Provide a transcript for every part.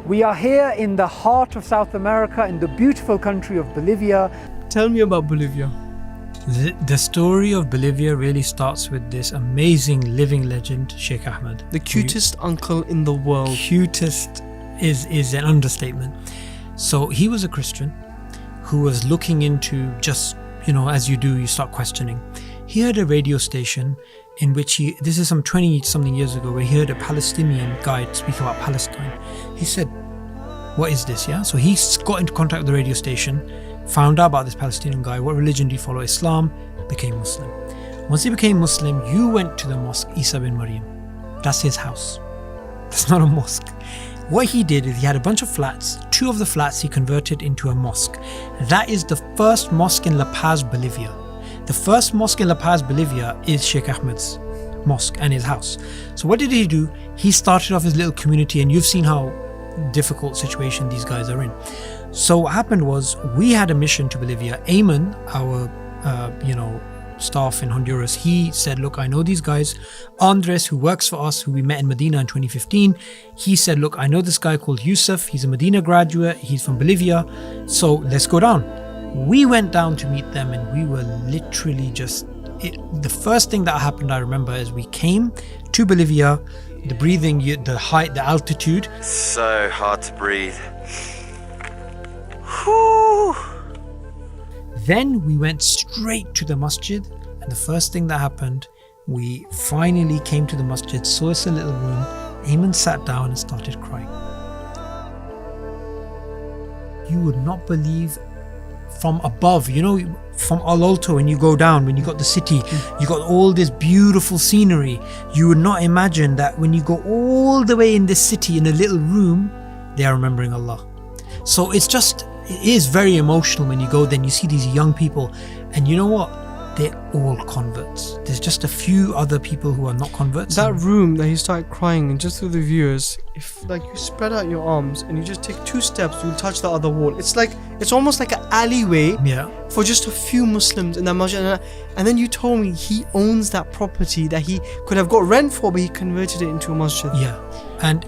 We are here in the heart of South America, in the beautiful country of Bolivia. Tell me about Bolivia. The story of Bolivia really starts with this amazing living legend, Sheikh Ahmad. The cutest uncle in the world. Cutest is an understatement. So he was a Christian who was looking into just, as you do, you start questioning. He heard a radio station in which this is some 20 something years ago, where he heard a Palestinian guy speak about Palestine. He said, what is this? Yeah. So he got into contact with the radio station, found out about this Palestinian guy. What religion do you follow? Islam. Became Muslim. Once he became Muslim, you went to the mosque Isa bin Maryam. That's his house. That's not a mosque. What he did is he had a bunch of flats. 2 of the flats he converted into a mosque. That is the first mosque in La Paz, Bolivia. The first mosque in La Paz, Bolivia is Sheikh Ahmad's mosque and his house. So what did he do? He started off his little community, and you've seen how difficult situation these guys are in. So what happened was, we had a mission to Bolivia. Ayman, our staff in Honduras, he said, look, I know these guys. Andres, who works for us, who we met in Medina in 2015, he said, look, I know this guy called Yusuf. He's a Medina graduate. He's from Bolivia. So let's go down. We went down to meet them, and we were literally the first thing that happened, I remember, is we came to Bolivia, the breathing, the height, the altitude. So hard to breathe. Whew. Then we went straight to the masjid, and the first thing that happened, we finally came to the masjid, saw us a little room. Ayman sat down and started crying. You would not believe, from above, from Al Alto, when you go down, when you got the city, you got all this beautiful scenery. You would not imagine that when you go all the way in this city in a little room, they are remembering Allah. So it is very emotional when you go there and you see these young people, and you know what? They're all converts. There's just a few other people who are not converts. That room that he started crying in, just through the viewers, if you spread out your arms and you just take 2 steps, you'll touch the other wall. It's almost like an alleyway for just a few Muslims in that masjid. And then you told me he owns that property that he could have got rent for, but he converted it into a masjid. Yeah. And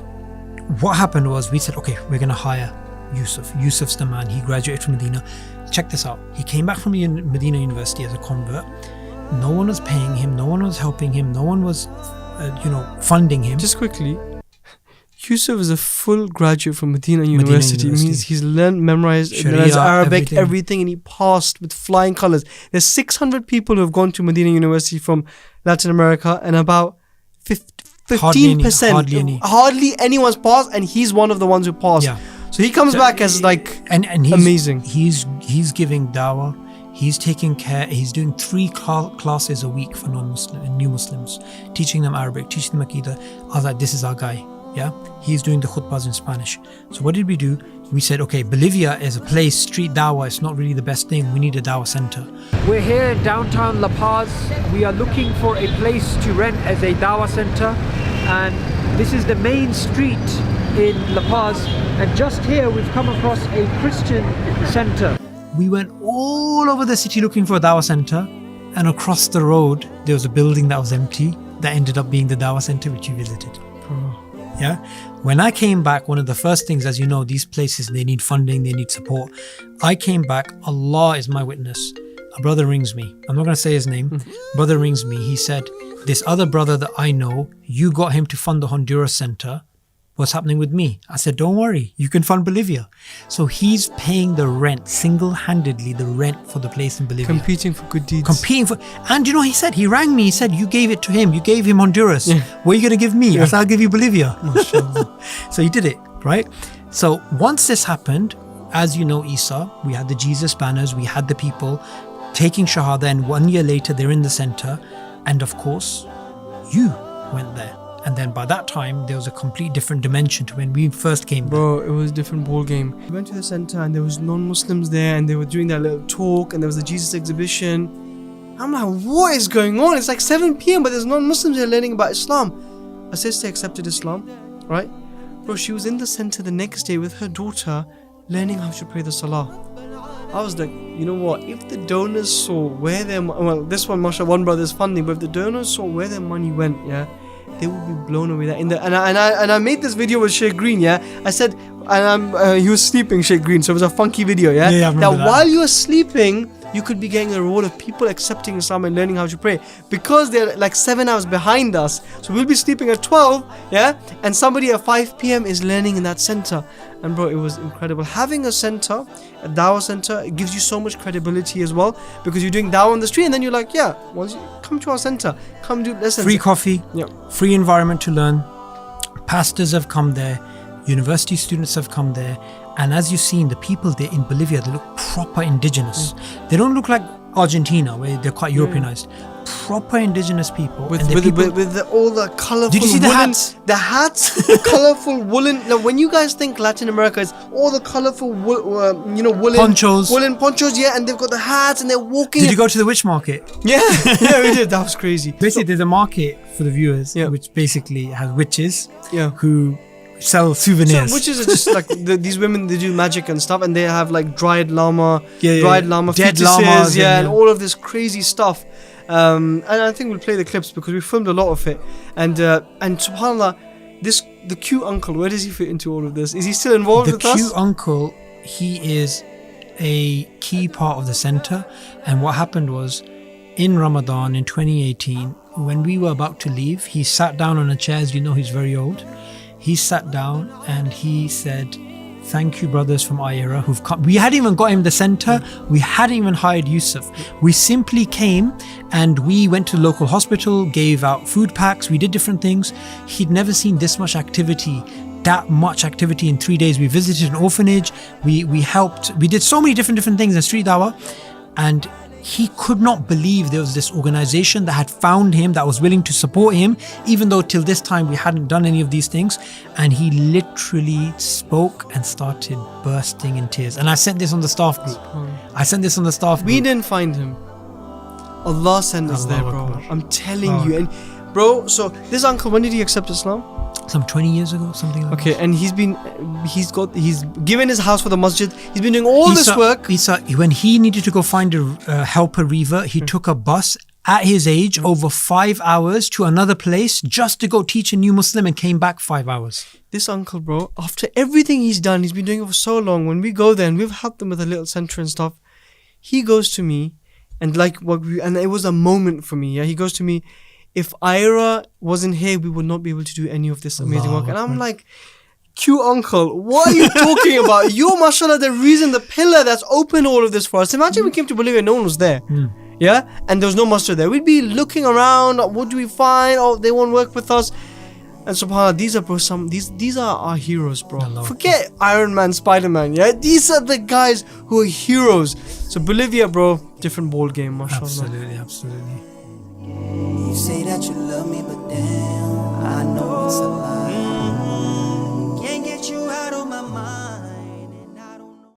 what happened was, we said, okay, we're going to hire Yusuf. Yusuf's the man. He graduated from Medina. Check this out. He came back from Medina University as a convert. No one was paying him. No one was helping him. No one was, funding him. Just quickly, Yusuf is a full graduate from Medina University. It means he's memorized Sharia, Arabic, everything, and he passed with flying colors. There's 600 people who have gone to Medina University from Latin America, and about 15%, hardly anyone's passed, and he's one of the ones who passed. Yeah. So he comes back as and he's amazing. He's giving dawah. He's taking care. He's doing 3 classes a week for non-Muslim and new Muslims, teaching them Arabic, teaching them Aqidah. I was like, this is our guy. Yeah, he's doing the khutbahs in Spanish. So what did we do? We said, okay, Bolivia is a place, street dawah, it's not really the best thing. We need a dawah center. We're here in downtown La Paz. We are looking for a place to rent as a dawah center, and this is the main street in La Paz, and just here we've come across a Christian center. We went all over the city looking for a dawah center, and across the road there was a building that was empty that ended up being the dawah center which you visited. Yeah. When I came back, one of the first things, as you know, these places, they need funding, they need support. I came back, Allah is my witness. A brother rings me. I'm not going to say his name. Brother rings me. He said, this other brother that I know, you got him to fund the Honduras center. What's happening with me? I said, don't worry, you can fund Bolivia. So he's paying the rent, single-handedly the rent for the place in Bolivia. Competing for good deeds. And he said, he rang me, he said, you gave it to him, you gave him Honduras. Yeah. What are you going to give me? Yeah. I said, I'll give you Bolivia. So he did it, right? So once this happened, as you know, Isa, we had the Jesus banners, we had the people taking Shahada, and 1 year later, they're in the center. And of course, you went there. And then by that time, there was a complete different dimension to when we first came there. Bro, it was a different ball game. We went to the center and there was non-Muslims there, and they were doing that little talk, and there was a Jesus exhibition. I'm like, what is going on? It's like 7 p.m, but there's non-Muslims there learning about Islam. A sister accepted Islam, right? Bro, she was in the center the next day with her daughter learning how to pray the salah. I was like, you know what? If the donors saw where their this one, mashallah, one brother's funding, but if the donors saw where their money went, yeah, they would be blown away. And I made this video with Sheikh Green, yeah. I said, he was sleeping, Sheikh Green. So it was a funky video, yeah. Yeah, I remember that. While you were sleeping, you could be getting the reward of people accepting Islam and learning how to pray, because they're like 7 hours behind us. So we'll be sleeping at 12, yeah, and somebody at 5 p.m. is learning in that center. And bro, it was incredible. Having a center, a Dawah center, it gives you so much credibility as well, because you're doing Dawah on the street, and then you're like, yeah, well, come to our center, come do lessons. Free coffee, Yeah. free environment to learn. Pastors have come there, university students have come there, and as you've seen, the people there in Bolivia, they look proper indigenous. They don't look like Argentina, where they're quite Europeanized. Proper indigenous people. With and they're all the colorful. Did you see the woolen, hats? The hats, the colorful woolen. Now, when you guys think Latin America is all the colorful, woolen Ponchos. woolen ponchos, yeah, and they've got the hats and they're walking. Did you go to the witch market? Yeah, yeah, we did. That was crazy. Basically, there's a market for the viewers, Yeah. which basically has witches Yeah. who sell souvenirs. So, which is just like these women, they do magic and stuff, and they have like dried llama, Yeah, dried llama, dead fetuses, llamas, yeah, and yeah. all of this crazy stuff. And I think we'll play the clips because we filmed a lot of it. And subhanallah, the cute uncle, where does he fit into all of this? Is he still involved The with us? cute uncle, he is a key part of the center. And what happened was, in Ramadan in 2018, when we were about to leave, he sat down on a chair. As you know, he's very old. He sat down and he said, "Thank you, brothers from our era who've come." We hadn't even got him the center. We hadn't even hired Yusuf. We simply came and we went to the local hospital, gave out food packs. We did different things. He'd never seen this much activity, that much activity in 3 days. We visited an orphanage. We helped. We did so many different things in street dawah, and he could not believe there was this organization that had found him, that was willing to support him, even though till this time we hadn't done any of these things. And he literally spoke and started bursting in tears. And I sent this on the staff group. We didn't find him. Allah sent us there, Allahu bro. Akbar. I'm telling you. And bro, so this uncle, when did he accept Islam? Some 20 years ago, something like Okay, that. and he's given his house for the masjid. He's been doing all this work. When he needed to go find a helper reaver, he took a bus at his age over 5 hours to another place just to go teach a new Muslim, and came back 5 hours. This uncle, bro, after everything he's done, he's been doing it for so long. When we go there and we've helped him with a little center and stuff, he goes to me, and and it was a moment for me. Yeah, he goes to me, "If Ira wasn't here, we would not be able to do any of this amazing work." And I'm like, cute uncle, what are you talking about? You're, mashallah, the reason, the pillar that's opened all of this for us. Imagine we came to Bolivia, no one was there. Yeah, and there was no masjid there. We'd be looking around. What do we find? Oh, they won't work with us. And subhanAllah, these are our heroes, bro. Allah. Forget Iron Man, Spider-Man. Yeah, these are the guys who are heroes. So Bolivia, bro, different ball game, mashallah. Absolutely. You say that you love me, but damn,